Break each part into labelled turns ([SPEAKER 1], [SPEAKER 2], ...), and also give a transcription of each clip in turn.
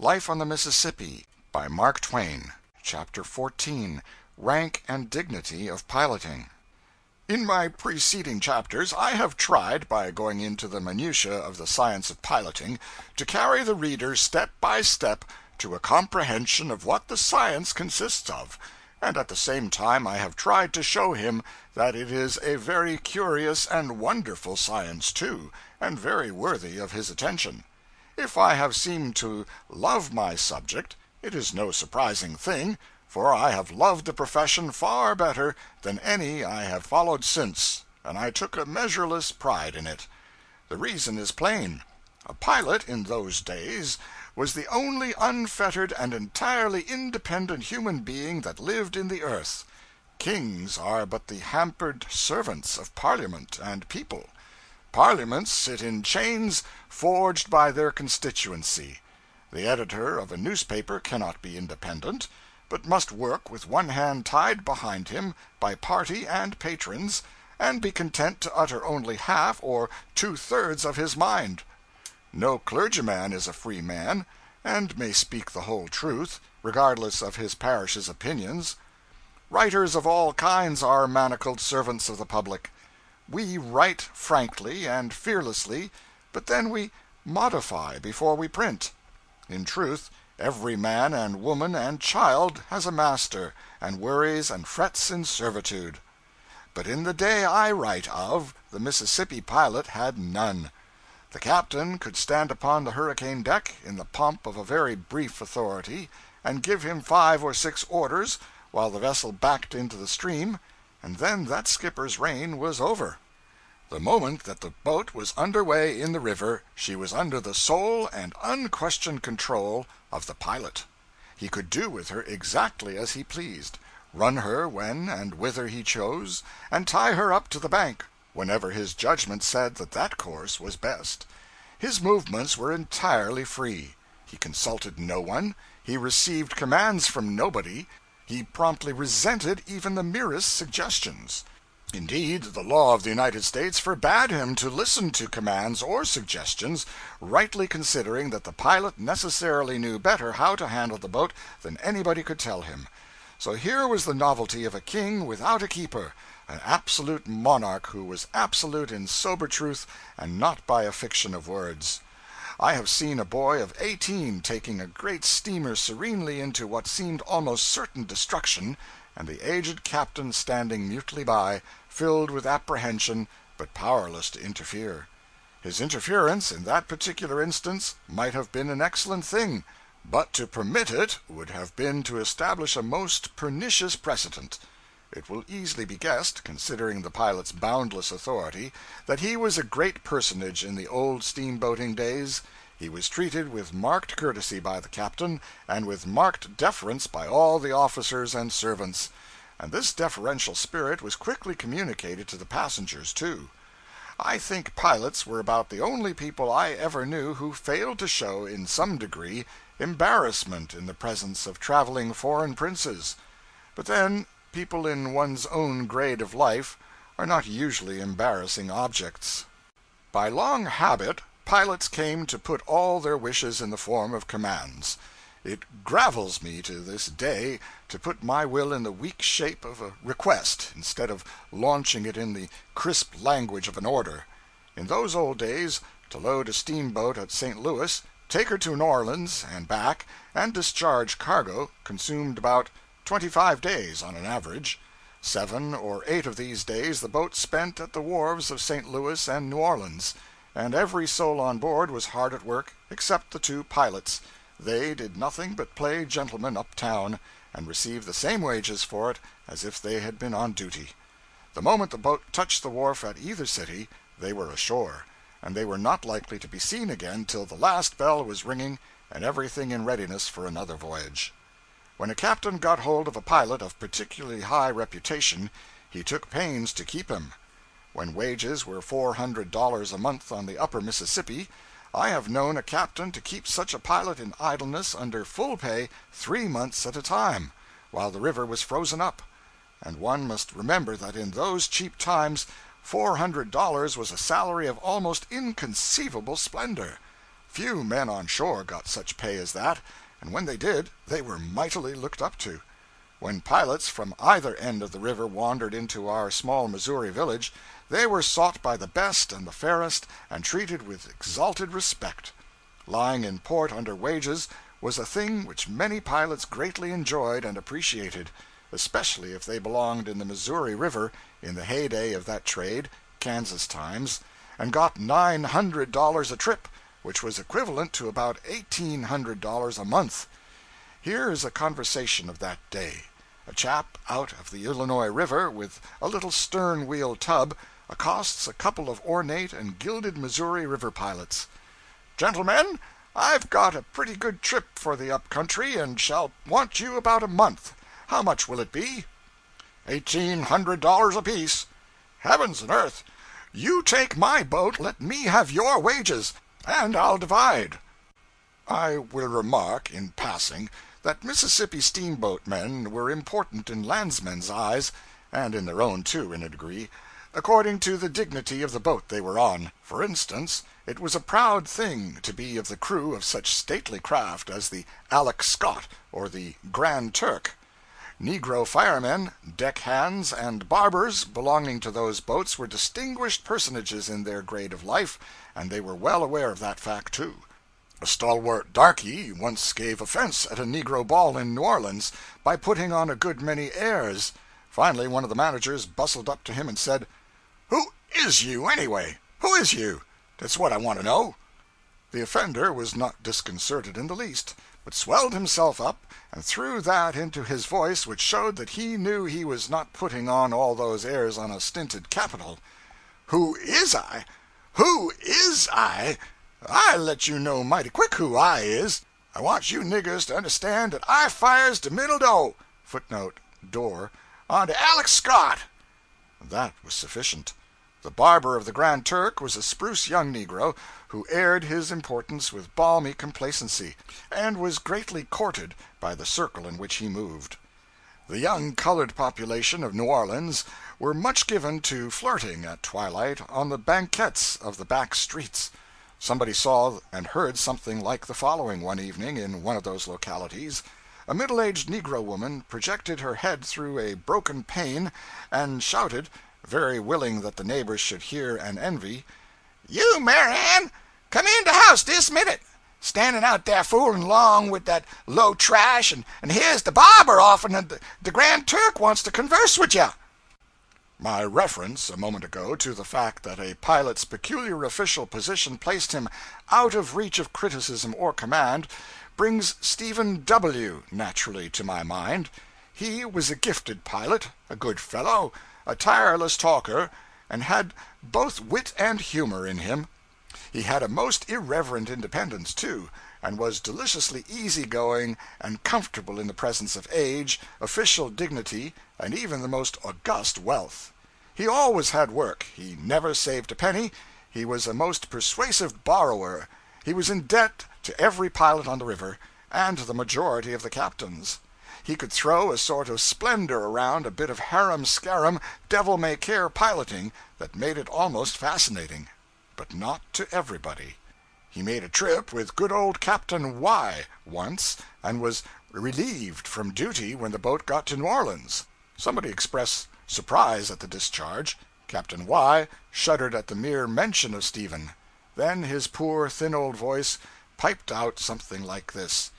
[SPEAKER 1] Life on the Mississippi, by Mark Twain. Chapter 14. Rank and Dignity of Piloting. In my preceding chapters I have tried, by going into the minutiae of the science of piloting, to carry the reader step by step to a comprehension of what the science consists of, and at the same time I have tried to show him that it is a very curious and wonderful science too, and very worthy of his attention. If I have seemed to love my subject, it is no surprising thing, for I have loved the profession far better than any I have followed since, and I took a measureless pride in it. The reason is plain. A pilot in those days was the only unfettered and entirely independent human being that lived in the earth. Kings are but the hampered servants of Parliament and people. Parliaments sit in chains forged by their constituency. The editor of a newspaper cannot be independent, but must work with one hand tied behind him by party and patrons, and be content to utter only half or two-thirds of his mind. No clergyman is a free man, and may speak the whole truth, regardless of his parish's opinions. Writers of all kinds are manacled servants of the public. We write frankly and fearlessly, but then we modify before we print. In truth, every man and woman and child has a master, and worries and frets in servitude. But in the day I write of, the Mississippi pilot had none. The captain could stand upon the hurricane deck, in the pomp of a very brief authority, and give him 5 or 6 orders while the vessel backed into the stream, and then that skipper's reign was over. The moment that the boat was under way in the river, she was under the sole and unquestioned control of the pilot. He could do with her exactly as he pleased, run her when and whither he chose, and tie her up to the bank whenever his judgment said that that course was best. His movements were entirely free. He consulted no one, he received commands from nobody, he promptly resented even the merest suggestions. Indeed, the law of the United States forbade him to listen to commands or suggestions, rightly considering that the pilot necessarily knew better how to handle the boat than anybody could tell him. So here was the novelty of a king without a keeper, an absolute monarch who was absolute in sober truth and not by a fiction of words. I have seen a boy of 18 taking a great steamer serenely into what seemed almost certain destruction, and the aged captain standing mutely by, filled with apprehension, but powerless to interfere. His interference in that particular instance might have been an excellent thing, but to permit it would have been to establish a most pernicious precedent. It will easily be guessed, considering the pilot's boundless authority, that he was a great personage in the old steamboating days. He was treated with marked courtesy by the captain, and with marked deference by all the officers and servants. And this deferential spirit was quickly communicated to the passengers, too. I think pilots were about the only people I ever knew who failed to show, in some degree, embarrassment in the presence of traveling foreign princes. But then, people in one's own grade of life are not usually embarrassing objects. By long habit, pilots came to put all their wishes in the form of commands. It gravels me to this day to put my will in the weak shape of a request, instead of launching it in the crisp language of an order. In those old days, to load a steamboat at St. Louis, take her to New Orleans and back, and discharge cargo, consumed about 25 days on an average. 7 or 8 of these days the boat spent at the wharves of St. Louis and New Orleans, and every soul on board was hard at work except the 2 pilots. They did nothing but play gentlemen uptown, and received the same wages for it as if they had been on duty. The moment the boat touched the wharf at either city, they were ashore, and they were not likely to be seen again till the last bell was ringing and everything in readiness for another voyage. When a captain got hold of a pilot of particularly high reputation, he took pains to keep him. When wages were $400 a month on the upper Mississippi, I have known a captain to keep such a pilot in idleness under full pay 3 months at a time, while the river was frozen up. And one must remember that in those cheap times $400 was a salary of almost inconceivable splendor. Few men on shore got such pay as that, and when they did, they were mightily looked up to. When pilots from either end of the river wandered into our small Missouri village, they were sought by the best and the fairest, and treated with exalted respect. Lying in port under wages was a thing which many pilots greatly enjoyed and appreciated, especially if they belonged in the Missouri River in the heyday of that trade, Kansas times, and got $900 a trip, which was equivalent to about $1,800 a month. Here is a conversation of that day. A chap out of the Illinois River with a little stern-wheel tub accosts a couple of ornate and gilded Missouri River pilots. "Gentlemen, I've got a pretty good trip for the up country, and shall want you about a month. How much will it be?" $1,800 apiece." "Heavens and earth! You take my boat, let me have your wages, and I'll divide." I will remark, in passing, that Mississippi steamboatmen were important in landsmen's eyes, and in their own, too, in a degree, according to the dignity of the boat they were on. For instance, it was a proud thing to be of the crew of such stately craft as the Alex Scott or the Grand Turk. Negro firemen, deck hands, and barbers belonging to those boats were distinguished personages in their grade of life, and they were well aware of that fact, too. A stalwart darky once gave offense at a negro ball in New Orleans by putting on a good many airs. Finally, one of the managers bustled up to him and said, "Who is you, anyway? Who is you? That's what I want to know." The offender was not disconcerted in the least, but swelled himself up and threw that into his voice which showed that he knew he was not putting on all those airs on a stinted capital. "Who is I? Who is I? I let you know mighty quick who I is. I want you niggers to understand that I fires de middle (footnote door) on de Alex Scott." That was sufficient. The barber of the Grand Turk was a spruce young negro, who aired his importance with balmy complacency, and was greatly courted by the circle in which he moved. The young colored population of New Orleans were much given to flirting at twilight on the banquettes of the back streets. Somebody saw and heard something like the following one evening in one of those localities. A middle-aged negro woman projected her head through a broken pane and shouted, very willing that the neighbors should hear and envy, "You, Mary Ann, come in de house dis minute. Standing out there fooling along with that low trash, and here's the barber offering the Grand Turk wants to converse with you." My reference, a moment ago, to the fact that a pilot's peculiar official position placed him out of reach of criticism or command, brings Stephen W. naturally to my mind. He was a gifted pilot, a good fellow, a tireless talker, and had both wit and humor in him. He had a most irreverent independence, too, and was deliciously easy-going and comfortable in the presence of age, official dignity, and even the most august wealth. He always had work. He never saved a penny. He was a most persuasive borrower. He was in debt to every pilot on the river, and to the majority of the captains. He could throw a sort of splendor around a bit of harum-scarum, devil-may-care piloting that made it almost fascinating. But not to everybody. He made a trip with good old Captain Y. once, and was relieved from duty when the boat got to New Orleans. Somebody expressed surprise at the discharge. Captain Y. shuddered at the mere mention of Stephen. Then his poor, thin old voice piped out something like this: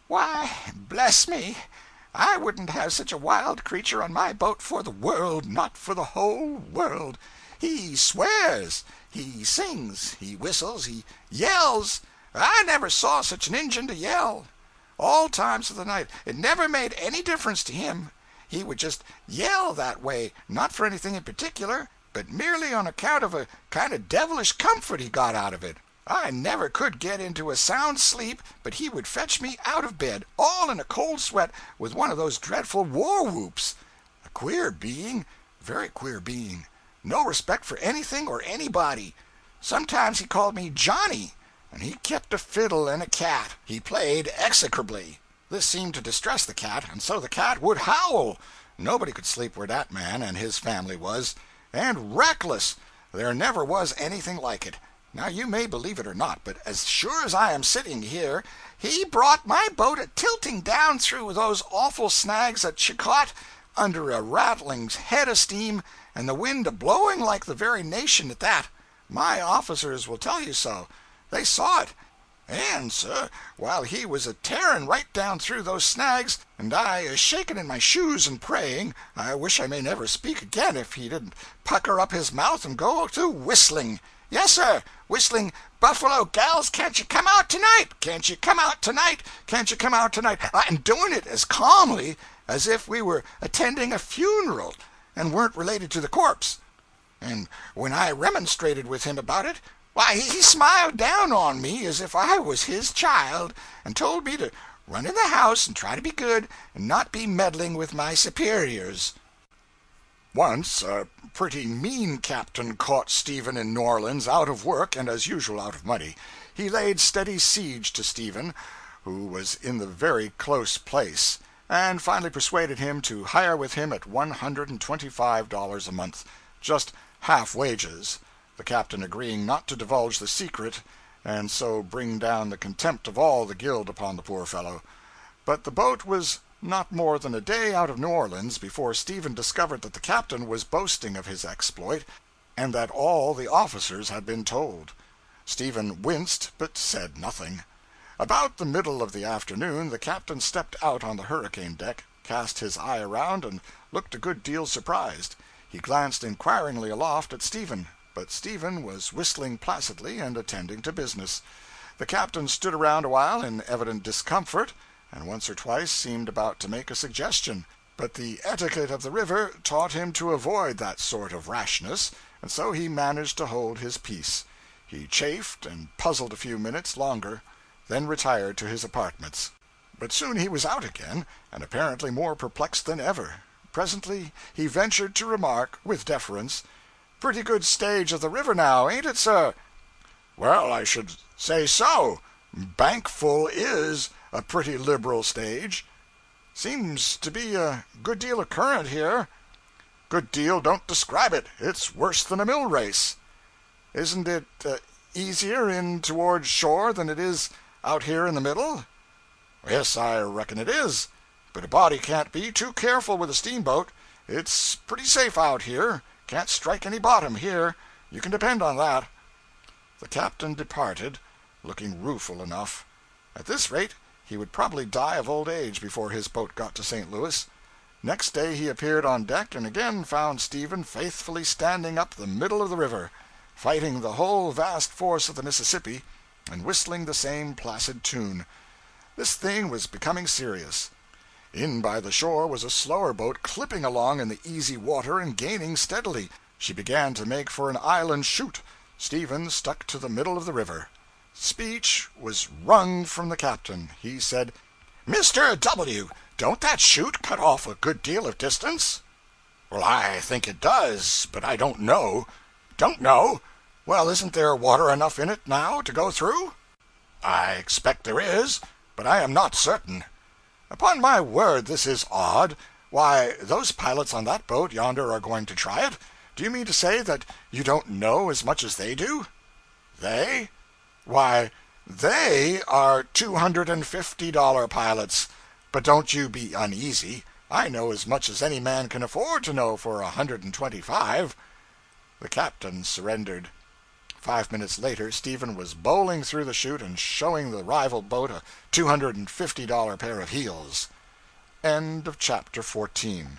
[SPEAKER 1] "Why, bless me, I wouldn't have such a wild creature on my boat for the world, not for the whole world. He swears, he sings, he whistles, he yells. I never saw such an Injun to yell. All times of the night. It never made any difference to him. He would just yell that way, not for anything in particular, but merely on account of a kind of devilish comfort he got out of it. I never could get into a sound sleep but he would fetch me out of bed, all in a cold sweat, with one of those dreadful war whoops. A queer being, very queer being. No respect for anything or anybody. Sometimes he called me Johnny, and he kept a fiddle and a cat. He played execrably. This seemed to distress the cat, and so the cat would howl. Nobody could sleep where that man and his family was. And reckless. There never was anything like it. Now you may believe it or not, but as sure as I am sitting here, he brought my boat a tilting down through those awful snags at Chicot, under a rattling head of steam, and the wind a-blowing like the very nation at that. My officers will tell you so. They saw it. And, sir, while he was a-tearing right down through those snags, and I a-shaking in my shoes and praying, I wish I may never speak again if he didn't pucker up his mouth and go to whistling. Yes, sir, whistling, 'Buffalo gals, can't you come out tonight? Can't you come out tonight? Can't you come out tonight?' And doing it as calmly as if we were attending a funeral and weren't related to the corpse. And when I remonstrated with him about it, why, he smiled down on me as if I was his child, and told me to run in the house and try to be good, and not be meddling with my superiors. Once a pretty mean captain caught Stephen in New Orleans out of work and as usual out of money. He laid steady siege to Stephen, who was in the very close place, and finally persuaded him to hire with him at $125 a month, just half wages, the captain agreeing not to divulge the secret, and so bring down the contempt of all the guild upon the poor fellow. But the boat was not more than a day out of New Orleans before Stephen discovered that the captain was boasting of his exploit, and that all the officers had been told. Stephen winced, but said nothing. About the middle of the afternoon the captain stepped out on the hurricane deck, cast his eye around, and looked a good deal surprised. He glanced inquiringly aloft at Stephen, but Stephen was whistling placidly and attending to business. The captain stood around a while in evident discomfort, and once or twice seemed about to make a suggestion, but the etiquette of the river taught him to avoid that sort of rashness, and so he managed to hold his peace. He chafed and puzzled a few minutes longer, then retired to his apartments. But soon he was out again, and apparently more perplexed than ever. Presently he ventured to remark, with deference, 'Pretty good stage of the river now, ain't it, sir?' 'Well, I should say so. Bankful is a pretty liberal stage.' 'Seems to be a good deal of current here.' 'Good deal don't describe it. It's worse than a mill race.' 'Isn't it easier in toward shore than it is out here in the middle?' 'Yes, I reckon it is. But a body can't be too careful with a steamboat. It's pretty safe out here. Can't strike any bottom here. You can depend on that.' The captain departed, looking rueful enough. At this rate, he would probably die of old age before his boat got to St. Louis. Next day he appeared on deck and again found Stephen faithfully standing up the middle of the river, fighting the whole vast force of the Mississippi, and whistling the same placid tune. This thing was becoming serious. In by the shore was a slower boat clipping along in the easy water and gaining steadily. She began to make for an island chute. Stephen stuck to the middle of the river. Speech was wrung from the captain. He said, 'Mr. W., don't that chute cut off a good deal of distance?' 'Well, I think it does, but I don't know.' 'Don't know? Well, isn't there water enough in it now to go through?' 'I expect there is, but I am not certain.' 'Upon my word, this is odd. Why, those pilots on that boat yonder are going to try it. Do you mean to say that you don't know as much as they do?' 'They? Why, they are $250 pilots. But don't you be uneasy. I know as much as any man can afford to know for $125. The captain surrendered. 5 minutes later, Stephen was bowling through the chute and showing the rival boat a $250 pair of heels. End of chapter 14.